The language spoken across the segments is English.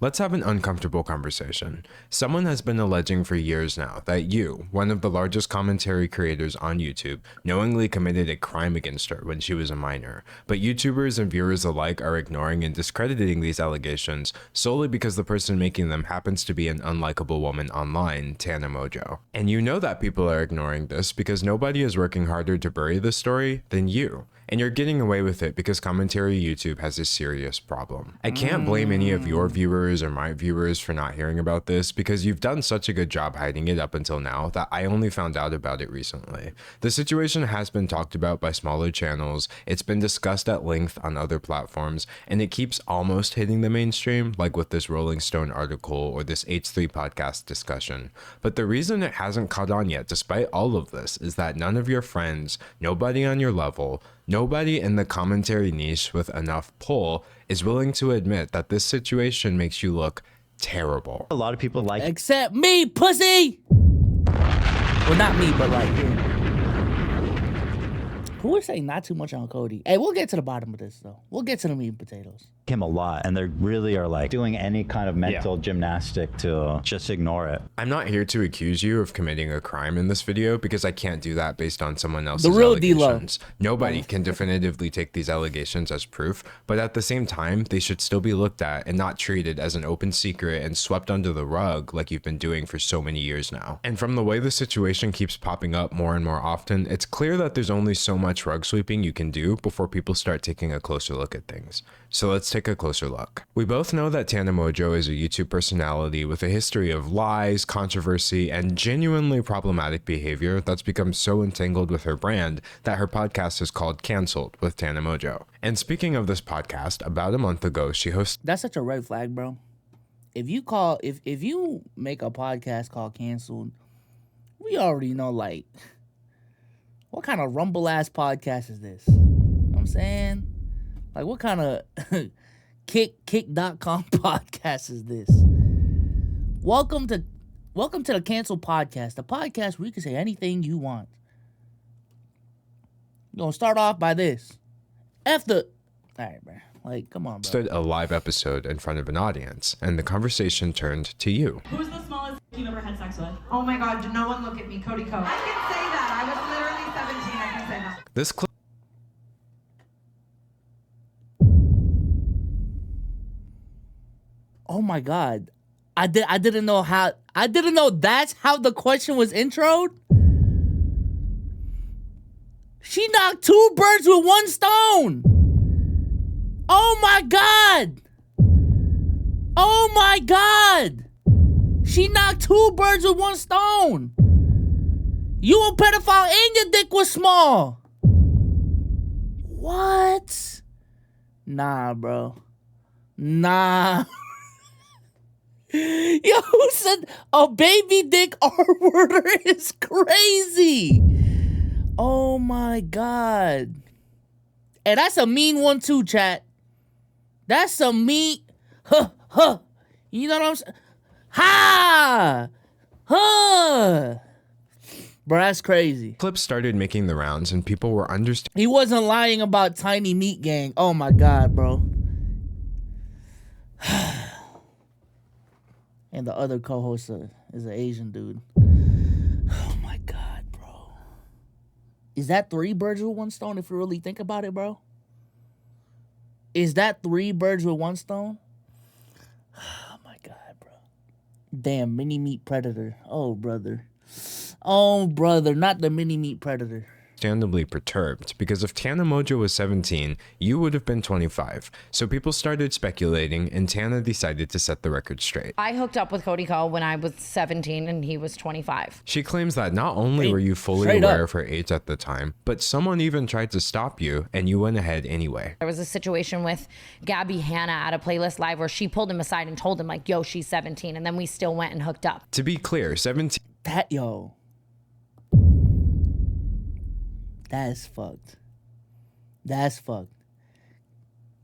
Let's have an uncomfortable conversation. Someone has been alleging for years now that you, one of the largest commentary creators on YouTube, knowingly committed a crime against her when she was a minor. But YouTubers and viewers alike are ignoring and discrediting these allegations solely because the person making them happens to be an unlikable woman online, Tana Mojo. And you know that people are ignoring this because nobody is working harder to bury this story than you. And you're getting away with it because commentary YouTube has a serious problem. I can't blame any of your viewers or my viewers for not hearing about this because you've done such a good job hiding it up until now that I only found out about it recently. The situation has been talked about by smaller channels, it's been discussed at length on other platforms, and it keeps almost hitting the mainstream, like with this Rolling Stone article or this H3 podcast discussion. But the reason it hasn't caught on yet, despite all of this, is that none of your friends, nobody on your level, nobody in the commentary niche with enough pull is willing to admit that this situation makes you look terrible. A lot of people like... Except me, pussy! Well, not me, but like... Yeah. Who would say not too much on Cody? Hey, we'll get to the bottom of this, though. We'll get to the meat and potatoes. him a lot, and they really are like doing any kind of mental gymnastic to just ignore it. I'm not here to accuse you of committing a crime in this video because I can't do that based on someone else's allegations. Nobody can definitively take these allegations as proof, but at the same time, they should still be looked at and not treated as an open secret and swept under the rug like you've been doing for so many years now. And from the way the situation keeps popping up more and more often, it's clear that there's only so much rug sweeping you can do before people start taking a closer look at things. So let's take a closer look. We both know that Tana Mojo is a YouTube personality with a history of lies, controversy, and genuinely problematic behavior that's become so entangled with her brand that her podcast is called Cancelled with Tana Mojo. And speaking of this podcast, about a month ago, she hosted... That's such a red flag, bro. If you make a podcast called Cancelled, we already know, like, what kind of rumble-ass podcast is this? You know what I'm saying? Like, what kind of kick.com podcast is this? Welcome to the Cancel Podcast, the podcast where you can say anything you want. You're going to start off by this. All right, bro. Like, come on, bro. Stood a live episode in front of an audience, and the conversation turned to you. Who's the smallest you've ever had sex with? Oh my God, no one look at me, Cody Coe. I can say that. I was literally 17. I can say that. This clip... Oh my God. I didn't know that's how the question was introed. She knocked two birds with one stone. Oh my God. Oh my God. She knocked two birds with one stone. You a pedophile and your dick was small. What? Nah, bro. Nah. Yo, who said a baby dick R-worder is crazy? Oh my God. Hey, that's a mean one too, chat. That's a mean... Huh. You know what I'm saying? Ha! Huh! Bro, that's crazy. Clips started making the rounds and people were understanding. He wasn't lying about Tiny Meat Gang. Oh my God, bro. And the other co-host is an Asian dude. Oh my God, bro. Is that three birds with one stone if you really think about it, bro? Is that three birds with one stone? Oh my God, bro. Damn, mini meat predator. Oh, brother. Oh, brother, not the mini meat predator. Understandably perturbed because if Tana Mojo was 17, you would have been 25. So people started speculating and Tana decided to set the record straight. I hooked up with Cody Cole when I was 17 and he was 25. She claims that not only were you fully aware of her age at the time, but someone even tried to stop you and you went ahead anyway. There was a situation with Gabby Hanna at a Playlist Live where she pulled him aside and told him like, yo, she's 17. And then we still went and hooked up. To be clear, 17... That's fucked. That's fucked.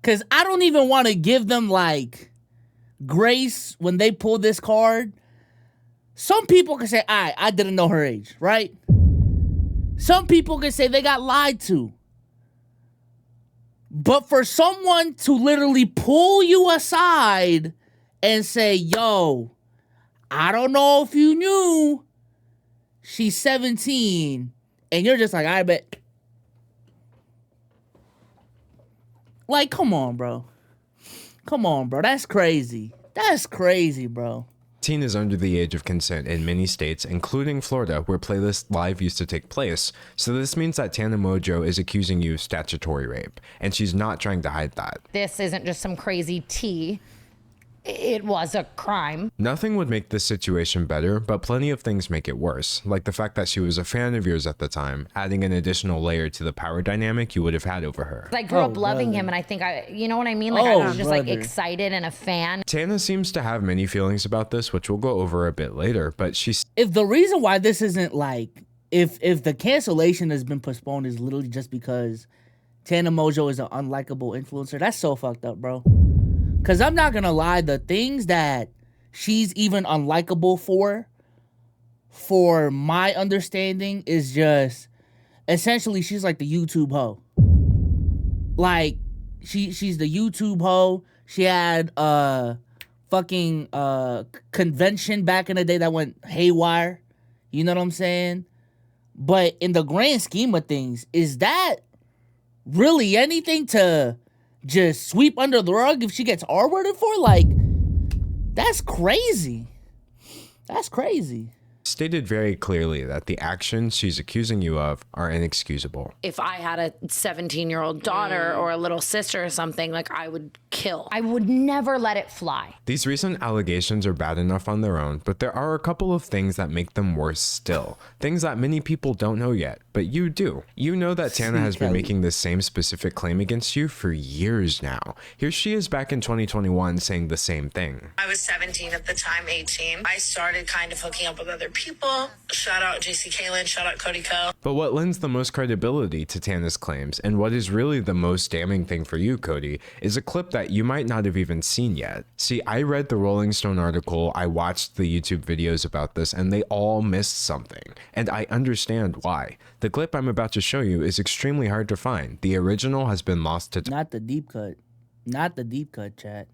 Because I don't even want to give them, like, grace when they pull this card. Some people can say, I didn't know her age, right? Some people can say they got lied to. But for someone to literally pull you aside and say, yo, I don't know if you knew she's 17, and you're just like, I bet. Like, come on, bro. Come on, bro. That's crazy. That's crazy, bro. Teen is under the age of consent in many states, including Florida, where Playlist Live used to take place. So this means that Tana Mojo is accusing you of statutory rape, and she's not trying to hide that. This isn't just some crazy tea. It was a crime. Nothing would make this situation better, but plenty of things make it worse, like the fact that she was a fan of yours at the time, adding an additional layer to the power dynamic you would have had over her. I grew up loving him, and I think you know what I mean? Like, I was just like excited and a fan. Tana seems to have many feelings about this, which we'll go over a bit later, but she's... If the reason why this isn't like, if the cancellation has been postponed is literally just because Tana Mojo is an unlikable influencer, that's so fucked up, bro. Because I'm not going to lie, the things that she's even unlikable for my understanding, is just, essentially, she's like the YouTube hoe. Like, she's the YouTube hoe. She had a fucking convention back in the day that went haywire. You know what I'm saying? But in the grand scheme of things, is that really anything to just sweep under the rug if she gets R-worded for? Like, that's crazy. That's crazy. Stated very clearly that the actions she's accusing you of are inexcusable. If I had a 17-year-old daughter or a little sister or something, like, I would kill. I would never let it fly. These recent allegations are bad enough on their own, but there are a couple of things that make them worse still. Things that many people don't know yet, but you do. You know that Tana has been making this same specific claim against you for years now. Here she is back in 2021 saying the same thing. I was 17 at the time, 18. I started kind of hooking up with other people. Shout out JC Kalen, shout out Cody Co. But what lends the most credibility to Tana's claims, and what is really the most damning thing for you, Cody, is a clip that you might not have even seen yet. See, I read the Rolling Stone article, I watched the YouTube videos about this, and they all missed something. And I understand why. The clip I'm about to show you is extremely hard to find. The original has been lost to Not the deep cut. Not the deep cut, chat.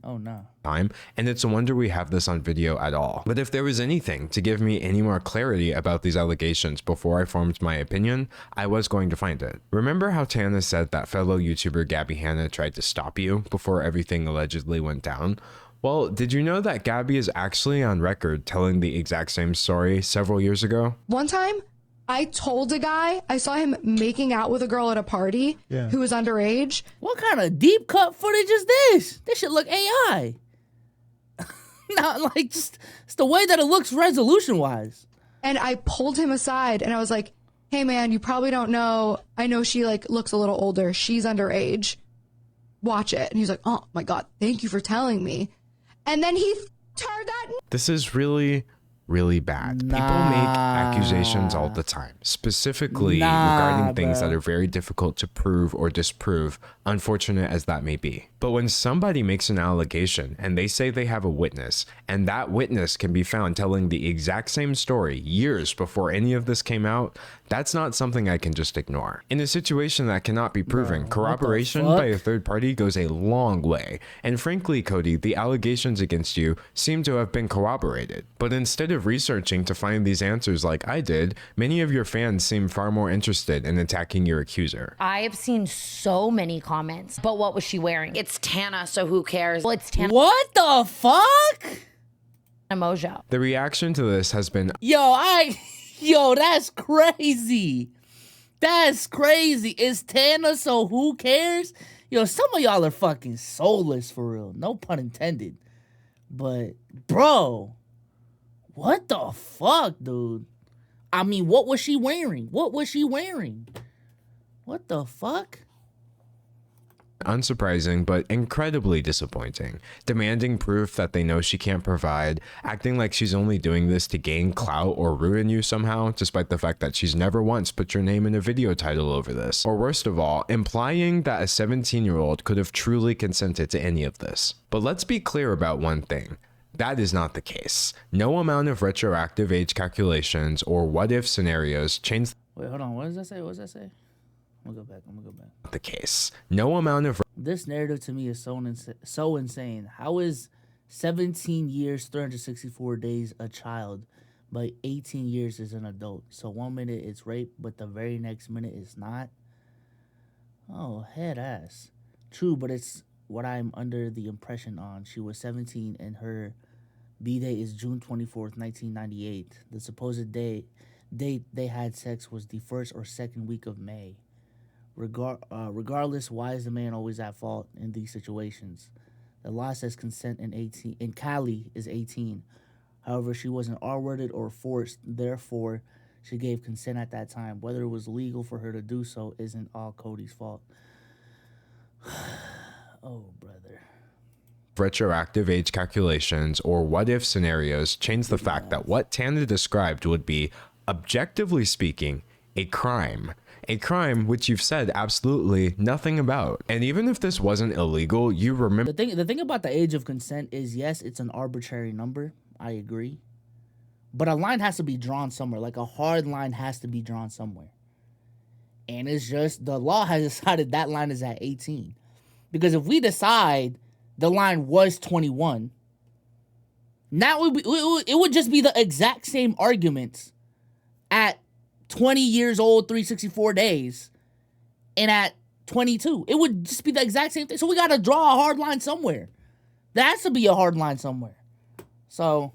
Oh, no. time, and it's a wonder we have this on video at all. But if there was anything to give me any more clarity about these allegations before I formed my opinion, I was going to find it. Remember how Tana said that fellow YouTuber Gabby Hanna tried to stop you before everything allegedly went down? Well, did you know that Gabby is actually on record telling the exact same story several years ago? One time, I told a guy, I saw him making out with a girl at a party who was underage. What kind of deep cut footage is this? This should look AI. Not like just it's the way that it looks resolution wise. And I pulled him aside and I was like, hey man, you probably don't know. I know she like looks a little older. She's underage. Watch it. And he's like, oh my God, thank you for telling me. And then he turned that. This is really bad. People make accusations all the time, specifically regarding things that are very difficult to prove or disprove, unfortunate as that may be. But when somebody makes an allegation and they say they have a witness, and that witness can be found telling the exact same story years before any of this came out, that's not something I can just ignore. In a situation that cannot be proven, corroboration by a third party goes a long way. And frankly, Cody, the allegations against you seem to have been corroborated. But instead of researching to find these answers like I did, many of your fans seem far more interested in attacking your accuser. I have seen so many comments, but what was she wearing? It's Tana, so who cares? Well, it's Tana. What the fuck? Mojo. The reaction to this has been, Yo, that's crazy. That's crazy. It's Tana, so who cares? Yo, some of y'all are fucking soulless for real. No pun intended. But, bro, what the fuck, dude? I mean, what was she wearing? What was she wearing? What the fuck? unsurprising, but incredibly disappointing, demanding proof that they know she can't provide, acting like she's only doing this to gain clout or ruin you somehow, despite the fact that she's never once put your name in a video title over this. Or worst of all, implying that a 17-year-old could have truly consented to any of this. But let's be clear about one thing. That is not the case. No amount of retroactive age calculations or what-if scenarios change. Wait, hold on. What does that say? What does that say? I'm gonna go back. The case. No amount of this narrative to me is so insane. How is 17 years, 364 days, a child, but 18 years is an adult. So 1 minute it's rape, but the very next minute it's not. Oh, head ass. True, but it's what I'm under the impression on. She was 17 and her B-Day is June 24th, 1998. The supposed date they had sex was the first or second week of May. Regardless, why is the man always at fault in these situations? The law says consent in Cali is 18. However, she wasn't R-worded or forced. Therefore, she gave consent at that time. Whether it was legal for her to do so isn't all Cody's fault. Oh, brother. Retroactive age calculations or what-if scenarios change the fact that what Tana described would be, objectively speaking, a crime. A crime which you've said absolutely nothing about. And even if this wasn't illegal, you remember... The thing about the age of consent is, yes, it's an arbitrary number. I agree. But a line has to be drawn somewhere. Like, a hard line has to be drawn somewhere. And it's just, the law has decided that line is at 18. Because if we decide the line was 21, now it would just be the exact same arguments at 20 years old, 364 days, and at 22. It would just be the exact same thing. So we got to draw a hard line somewhere. There has to be a hard line somewhere. So...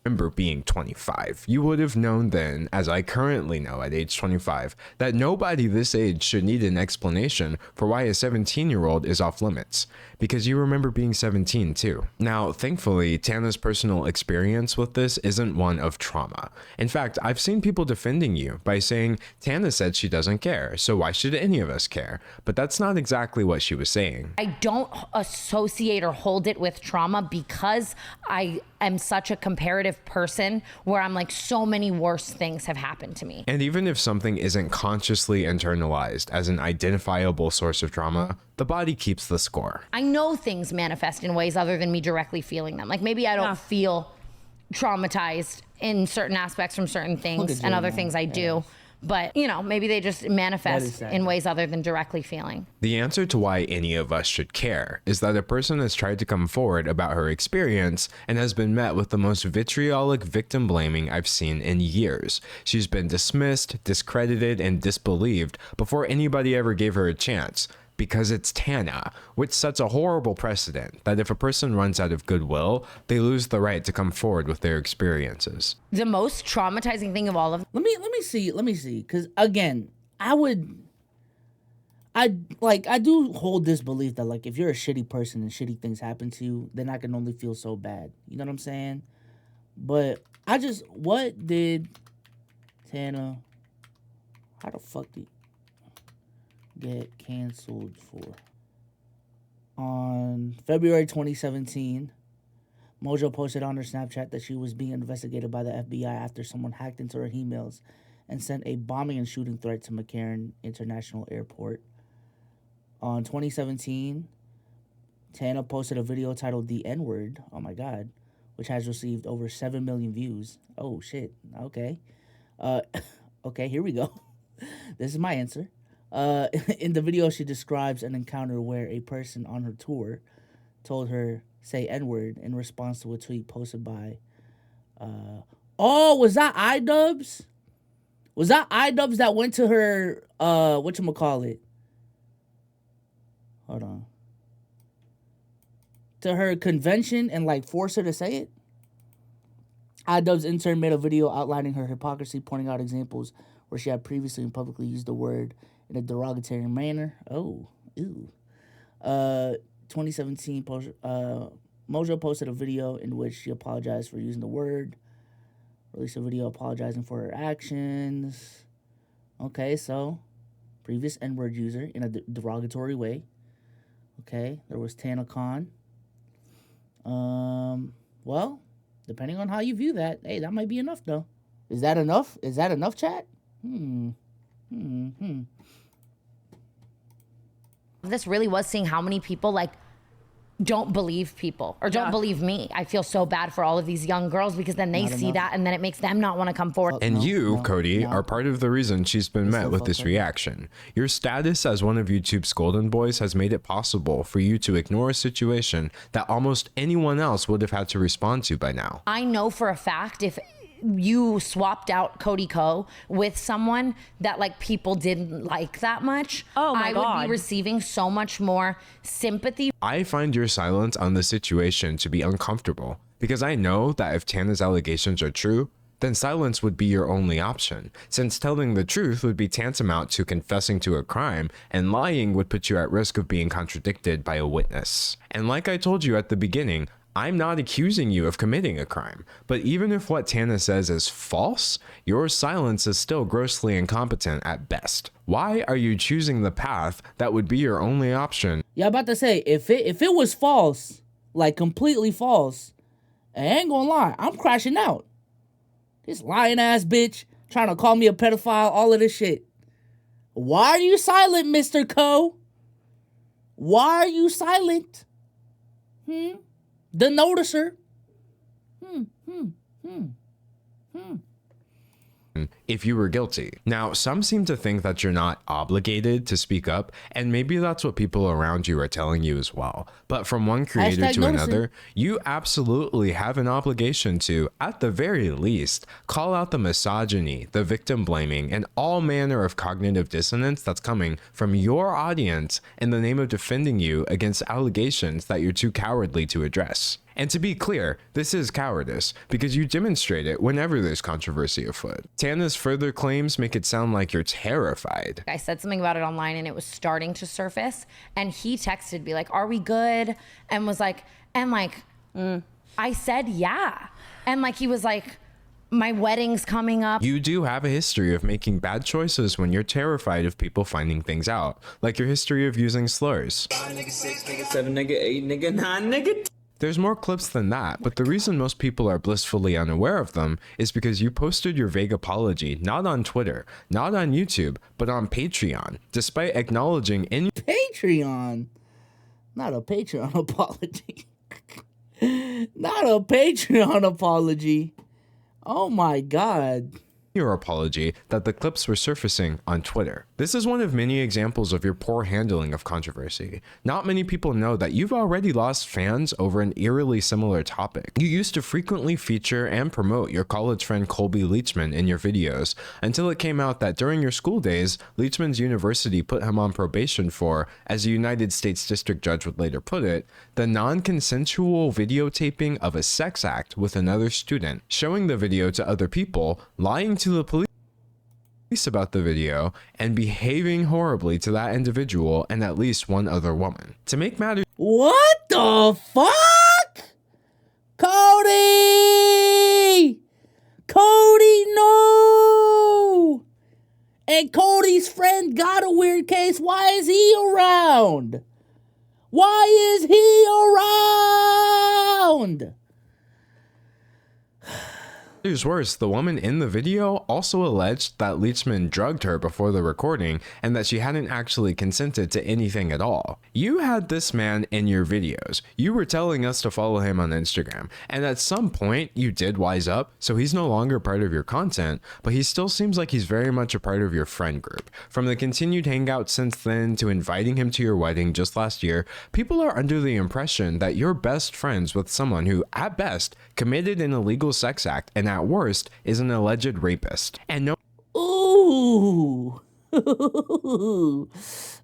remember being 25. You would have known then, as I currently know at age 25, that nobody this age should need an explanation for why a 17-year-old is off limits, because you remember being 17 too. Now, thankfully, Tana's personal experience with this isn't one of trauma. In fact, I've seen people defending you by saying, Tana said she doesn't care, so why should any of us care? But that's not exactly what she was saying. I don't associate or hold it with trauma because I am such a comparative person where I'm like, so many worse things have happened to me. And even if something isn't consciously internalized as an identifiable source of trauma, the body keeps the score. I know things manifest in ways other than me directly feeling them. Like maybe I don't feel traumatized in certain aspects from certain things and other things I do. But, you know, maybe they just manifest in ways other than directly feeling. The answer to why any of us should care is that a person has tried to come forward about her experience and has been met with the most vitriolic victim blaming I've seen in years. She's been dismissed, discredited, and disbelieved before anybody ever gave her a chance. Because it's Tana, which sets a horrible precedent that if a person runs out of goodwill, they lose the right to come forward with their experiences. The most traumatizing thing of all of Let me see, because again, I do hold this belief that like if you're a shitty person and shitty things happen to you, then I can only feel so bad. You know what I'm saying? But what did Tana, how the fuck did get canceled for? On February 2017, Mojo posted on her Snapchat that she was being investigated by the FBI after someone hacked into her emails and sent a bombing and shooting threat to McCarran International Airport. On 2017, Tana posted a video titled The N-Word, oh my god, which has received over 7 million views. Oh shit, okay. Okay, here we go. This is my answer. In the video, she describes an encounter where a person on her tour told her, say N-word, in response to a tweet posted by, was that iDubbbz? Was that iDubbbz that went to her, whatchamacallit? Hold on. To her convention and, like, forced her to say it? iDubbbz intern made a video outlining her hypocrisy, pointing out examples where she had previously and publicly used the word in a derogatory manner. Oh, ew. 2017, Mojo posted a video in which she apologized for using the word. Released a video apologizing for her actions. Okay, so previous N-word user in a derogatory way. Okay, there was Tana Khan. Well, depending on how you view that, hey, that might be enough though. Is that enough? Is that enough, chat? This really was seeing how many people like don't believe people or don't believe me. I feel so bad for all of these young girls because then they see that and then it makes them not want to come forward. And Cody, are part of the reason she's been met with this reaction. Your status as one of YouTube's golden boys has made it possible for you to ignore a situation that almost anyone else would have had to respond to by now. I know for a fact if you swapped out Cody Co with someone that like people didn't like that much, I would be receiving so much more sympathy. I find your silence on the situation to be uncomfortable because I know that if Tana's allegations are true, then silence would be your only option, since telling the truth would be tantamount to confessing to a crime, and lying would put you at risk of being contradicted by a witness. And like I told you at the beginning, I'm not accusing you of committing a crime, but even if what Tana says is false, your silence is still grossly incompetent at best. Why are you choosing the path that would be your only option? Yeah, I'm about to say, if it was false, like completely false, I ain't gonna lie, I'm crashing out. This lying ass bitch trying to call me a pedophile, all of this shit. Why are you silent, Mr. Co? Why are you silent? The noticer. If you were guilty. Now, some seem to think that you're not obligated to speak up, and maybe that's what people around you are telling you as well. But from one creator to another, you absolutely have an obligation to, at the very least, call out the misogyny, the victim blaming, and all manner of cognitive dissonance that's coming from your audience in the name of defending you against allegations that you're too cowardly to address. And to be clear, this is cowardice, because you demonstrate it whenever there's controversy afoot. Tana's further claims make it sound like you're terrified. I said something about it online and it was starting to surface, and he texted me like, are we good? And was like, I said, yeah. And like, he was like, my wedding's coming up. You do have a history of making bad choices when you're terrified of people finding things out, like your history of using slurs. 5, nigga, 6, nigga, 7, nigga, 8, nigga, 9, nigga. There's more clips than that, but the reason most people are blissfully unaware of them is because you posted your vague apology not on Twitter, not on YouTube, but on Patreon, despite acknowledging in Patreon? Not a Patreon apology. Not a Patreon apology. Oh my God. Your apology that the clips were surfacing on Twitter. This is one of many examples of your poor handling of controversy. Not many people know that you've already lost fans over an eerily similar topic. You used to frequently feature and promote your college friend Colby Leachman in your videos until it came out that during your school days, Leachman's university put him on probation for, as a United States District Judge would later put it, the non-consensual videotaping of a sex act with another student, showing the video to other people, lying to the police about the video, and behaving horribly to that individual and at least one other woman. To make matters, what the fuck? Cody! Cody, no! And Cody's friend got a weird case. Why is he around? Why is he around? Here's worse, the woman in the video also alleged that Leachman drugged her before the recording and that she hadn't actually consented to anything at all. You had this man in your videos. You were telling us to follow him on Instagram, and at some point you did wise up, so he's no longer part of your content, but he still seems like he's very much a part of your friend group. From the continued hangout since then to inviting him to your wedding just last year, people are under the impression that you're best friends with someone who, at best, committed an illegal sex act and at worst is an alleged rapist. And no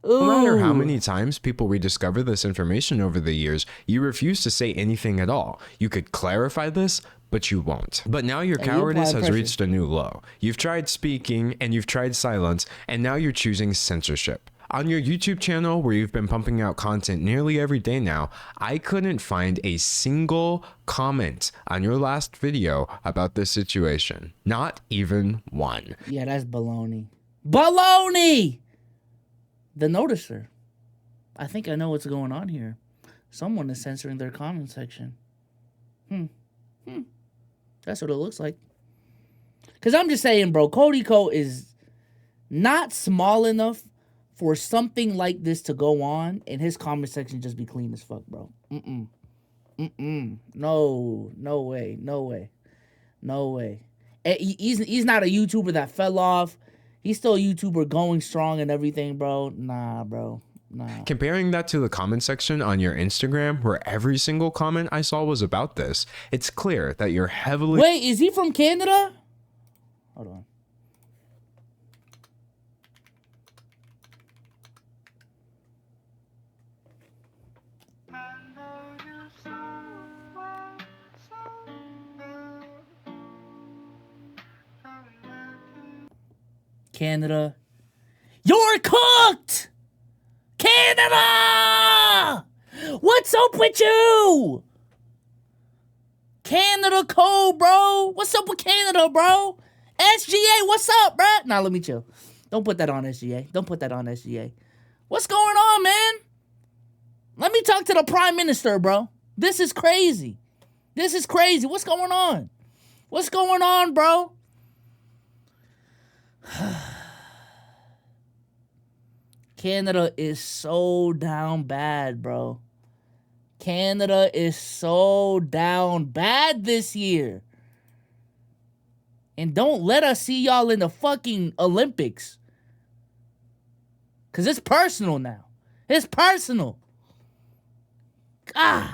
matter how many times people rediscover this information over the years, you refuse to say anything at all. You could clarify this, but you won't. But now your cowardice has reached a new low. You've tried speaking and you've tried silence, and now you're choosing censorship. On your YouTube channel, where you've been pumping out content nearly every day now, I couldn't find a single comment on your last video about this situation. Not even one. Yeah, that's baloney. Baloney! The noticer. I think I know what's going on here. Someone is censoring their comment section. That's what it looks like. Because I'm just saying, bro, Cody Co is not small enough for something like this to go on and his comment section just be clean as fuck, bro. No way. He's not a YouTuber that fell off. He's still a YouTuber going strong and everything, bro. Nah, bro. Nah. Comparing that to the comment section on your Instagram, where every single comment I saw was about this, it's clear that you're heavily... Wait, is he from Canada? Hold on. Canada. You're cooked! Canada! What's up with you? Canada cold, bro. What's up with Canada, bro? SGA, what's up, bro? Nah, let me chill. Don't put that on SGA. Don't put that on SGA. What's going on, man? Let me talk to the Prime Minister, bro. This is crazy. This is crazy. What's going on? What's going on, bro? Canada is so down bad, bro. Canada is so down bad this year. And don't let us see y'all in the fucking Olympics. Because it's personal now. It's personal. God.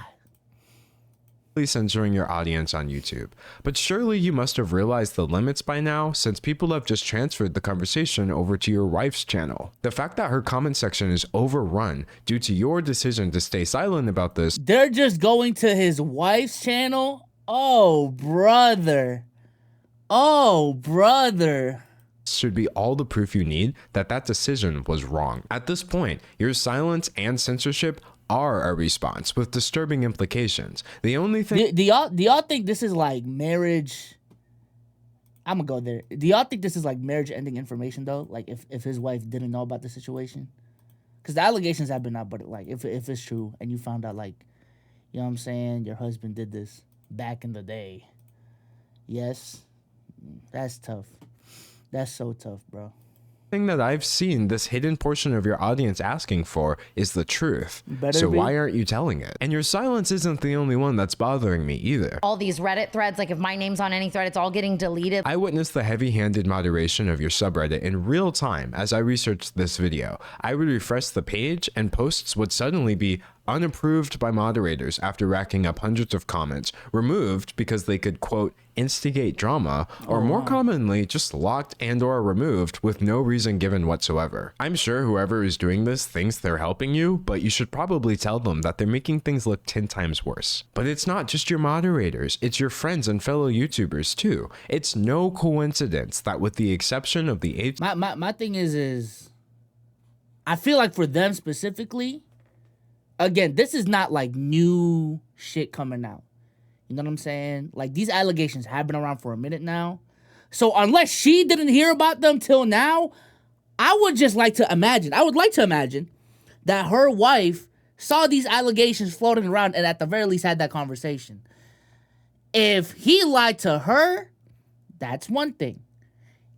Censoring your audience on YouTube. But surely you must have realized the limits by now, since people have just transferred the conversation over to your wife's channel. The fact that her comment section is overrun due to your decision to stay silent about this. They're just going to his wife's channel? Oh, brother. Oh, brother. Should be all the proof you need that that decision was wrong. At this point, your silence and censorship are a response with disturbing implications. The only thing... Do y'all think this is like marriage? I'm gonna go there. Do y'all think this is like marriage ending information though? Like if his wife didn't know about the situation? Because the allegations have been out, but like if it's true and you found out, like, you know what I'm saying, your husband did this back in the day. Yes, that's tough. That's so tough, bro. Thing that I've seen this hidden portion of your audience asking for is the truth. So why aren't you telling it? And your silence isn't the only one that's bothering me either. All these Reddit threads, like if my name's on any thread, it's all getting deleted. I witnessed the heavy-handed moderation of your subreddit in real time as I researched this video. I would refresh the page and posts would suddenly be unapproved by moderators after racking up hundreds of comments, removed because they could, quote, instigate drama, or more commonly, just locked and or removed with no reason given whatsoever. I'm sure whoever is doing this thinks they're helping you, but you should probably tell them that they're making things look 10 times worse. But it's not just your moderators, it's your friends and fellow YouTubers too. It's no coincidence that with the exception of the age... My thing is I feel like for them specifically, again, this is not like new shit coming out. You know what I'm saying? Like, these allegations have been around for a minute now. So unless she didn't hear about them till now, I would like to imagine that her wife saw these allegations floating around and at the very least had that conversation. If he lied to her, that's one thing.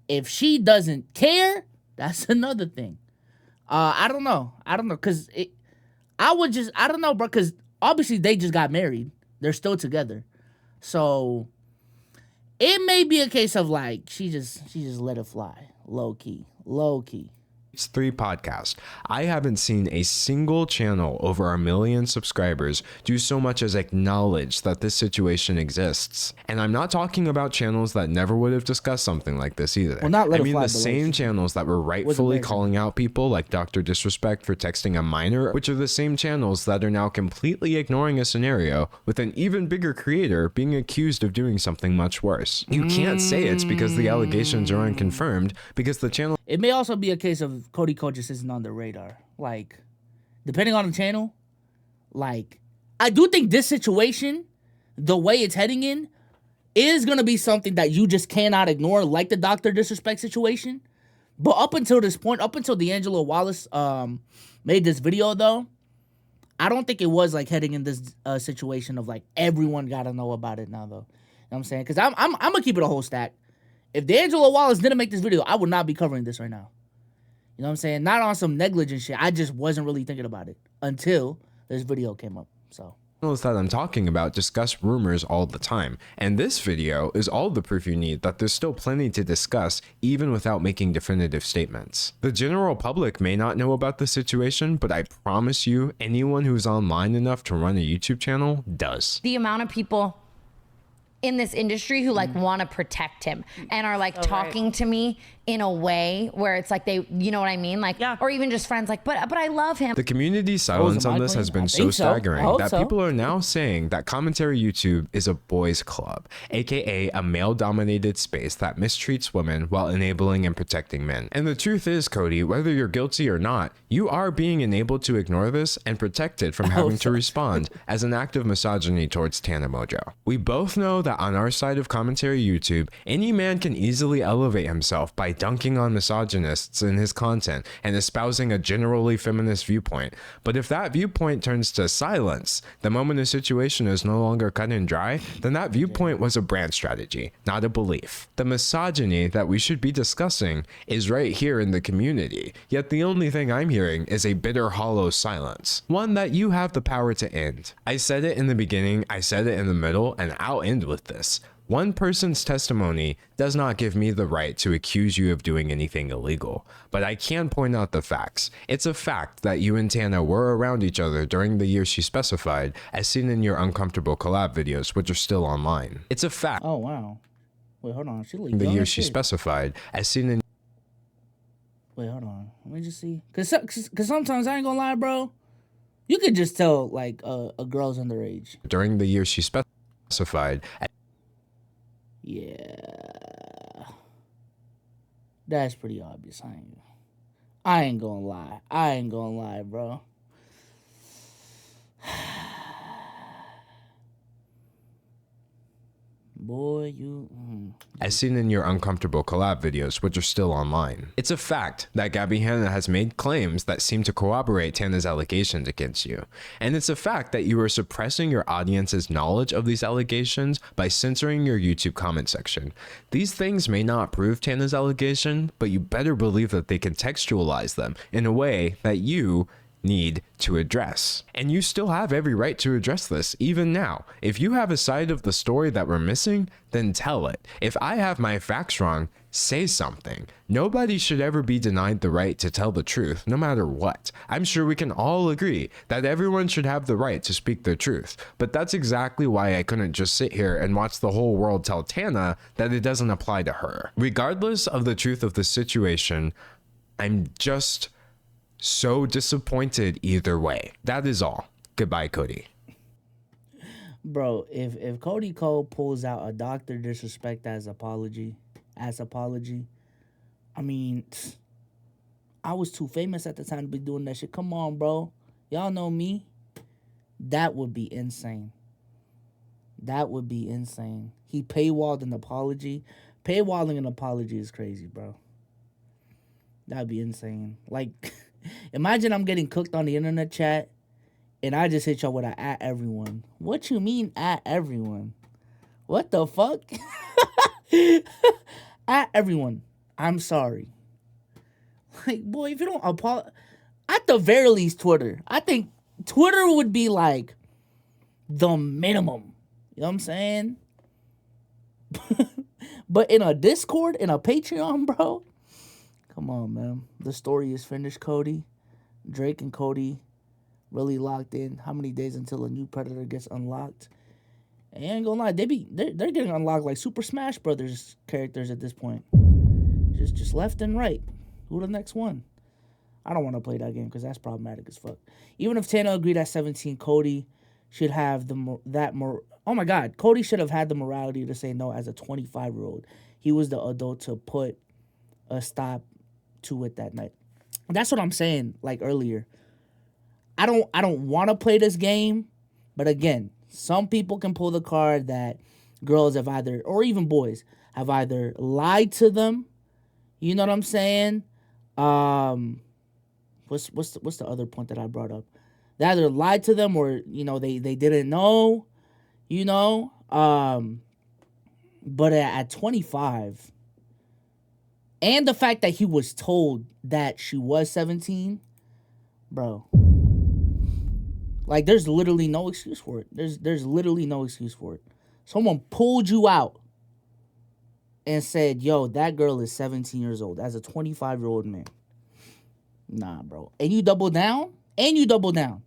If she doesn't care, that's another thing. I don't know. Because I don't know, bro, because obviously they just got married. They're still together. So it may be a case of like she just let it fly. Low key. It's 3 podcasts. I haven't seen a single channel over 1 million subscribers do so much as acknowledge that this situation exists. And I'm not talking about channels that never would have discussed something like this either. Well, not let I it mean fly, the same channels that were rightfully calling out people like Dr. Disrespect for texting a minor, which are the same channels that are now completely ignoring a scenario with an even bigger creator being accused of doing something much worse. You can't say it's because the allegations are unconfirmed, because the channel... It may also be a case of Cody just isn't on the radar. Like, depending on the channel, like, I do think this situation, the way it's heading in, is going to be something that you just cannot ignore, like the Dr. Disrespect situation. But up until this point, up until D'Angelo Wallace made this video, though, I don't think it was, like, heading in this situation of, like, everyone got to know about it now, though. You know what I'm saying? Because I'm going to keep it a whole stack. If D'Angelo Wallace didn't make this video, I would not be covering this right now. You know what I'm saying? Not on some negligent shit. I just wasn't really thinking about it until this video came up. So that I'm talking about discuss rumors all the time, and this video is all the proof you need that there's still plenty to discuss even without making definitive statements. The general public may not know about the situation, but I promise you anyone who's online enough to run a YouTube channel does. The amount of people in this industry who like want to protect him and are like talking to me in a way where it's like they, you know what I mean? Like, or even just friends like, but I love him. The community's silence on this has been so staggering that people are now saying that commentary YouTube is a boys club, aka a male-dominated space that mistreats women while enabling and protecting men. And the truth is, Cody, whether you're guilty or not, you are being enabled to ignore this and protected from having to respond as an act of misogyny towards Tana Mojo. We both know that on our side of commentary YouTube, any man can easily elevate himself by dunking on misogynists in his content and espousing a generally feminist viewpoint. But if that viewpoint turns to silence the moment a situation is no longer cut and dry, then that viewpoint was a brand strategy, not a belief. The misogyny that we should be discussing is right here in the community, yet the only thing I'm hearing is a bitter, hollow silence, one that you have the power to end. I said it in the beginning, I said it in the middle, and I'll end with this. One person's testimony does not give me the right to accuse you of doing anything illegal, but I can point out the facts. It's a fact that you and Tana were around each other during the year she specified, as seen in your uncomfortable collab videos, which are still online. It's a fact. Oh, wow. Wait, hold on. She leaked the year she specified, as seen in... Wait, hold on. Let me just see. Cause sometimes, I ain't gonna lie, bro, you could just tell, like, a girl's underage. During the year she specified... Yeah, that's pretty obvious. I ain't gonna lie, bro. Boy, you... As seen in your uncomfortable collab videos, which are still online. It's a fact that Gabby Hanna has made claims that seem to corroborate Tana's allegations against you. And it's a fact that you are suppressing your audience's knowledge of these allegations by censoring your YouTube comment section. These things may not prove Tana's allegation, but you better believe that they contextualize them in a way that you need to address. And you still have every right to address this, even now. If you have a side of the story that we're missing, then tell it. If I have my facts wrong, say something. Nobody should ever be denied the right to tell the truth, no matter what. I'm sure we can all agree that everyone should have the right to speak their truth, but that's exactly why I couldn't just sit here and watch the whole world tell Tana that it doesn't apply to her. Regardless of the truth of the situation, I'm just so disappointed either way. That is all. Goodbye, Cody. Bro, if Cody Cole pulls out a Dr. Disrespect as apology, I mean, I was too famous at the time to be doing that shit. Come on, bro. Y'all know me. That would be insane. He paywalled an apology. Paywalling an apology is crazy, bro. That'd be insane. Like, imagine I'm getting cooked on the internet chat and I just hit y'all with a at everyone. What you mean at everyone? What the fuck? At everyone. I'm sorry. Like, boy, if you don't apologize, at the very least, Twitter. I think Twitter would be like the minimum. You know what I'm saying? But in a Discord, in a Patreon, bro, come on, man. The story is finished, Cody. Drake and Cody really locked in. How many days until a new Predator gets unlocked? And I ain't gonna lie, they're getting unlocked like Super Smash Brothers characters at this point. Just left and right. Who the next one? I don't want to play that game because that's problematic as fuck. Even if Tana agreed at 17, Cody should have oh my God, Cody should have had the morality to say no as a 25-year-old. He was the adult to put a stop to it that night. That's what I'm saying, like earlier. I don't want to play this game, but again, some people can pull the card that girls have either, or even boys, have either lied to them. You know what I'm saying? What's the other point that I brought up? They either lied to them or, they didn't know, but at 25, And the fact that he was told that she was 17, bro. Like, there's literally no excuse for it. There's literally no excuse for it. Someone pulled you out and said, yo, that girl is 17 years old as a 25-year-old man. Nah, bro. And you double down? And you double down.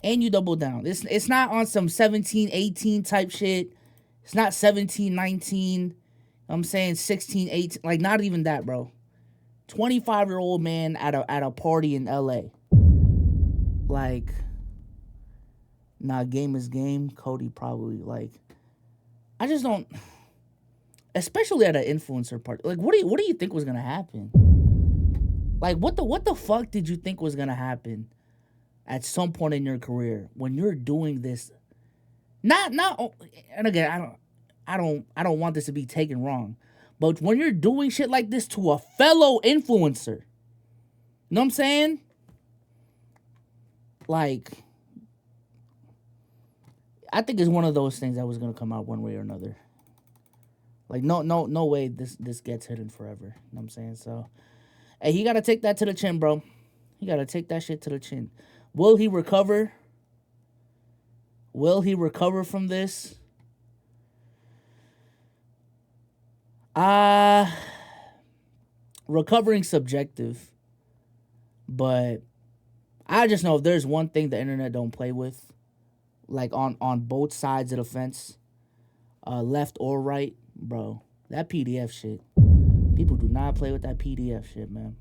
And you double down. It's not on some 17, 18 type shit. It's not 17, 19. I'm saying 16, 18. Like, not even that, bro. 25-year-old man at a party in LA. Like, nah, game is game. Cody probably, like, I just don't, especially at an influencer party. Like, what do you think was gonna happen? Like, what the fuck did you think was gonna happen at some point in your career when you're doing this? Not, and again, I don't want this to be taken wrong, but when you're doing shit like this to a fellow influencer, you know what I'm saying? Like, I think it's one of those things that was gonna come out one way or another. Like, no way this gets hidden forever. You know what I'm saying? So, hey, he gotta take that to the chin, bro. He gotta take that shit to the chin. Will he recover? Will he recover from this? Recovering subjective, but I just know if there's one thing the internet don't play with, like on both sides of the fence, left or right, bro, that PDF shit. People do not play with that PDF shit, man.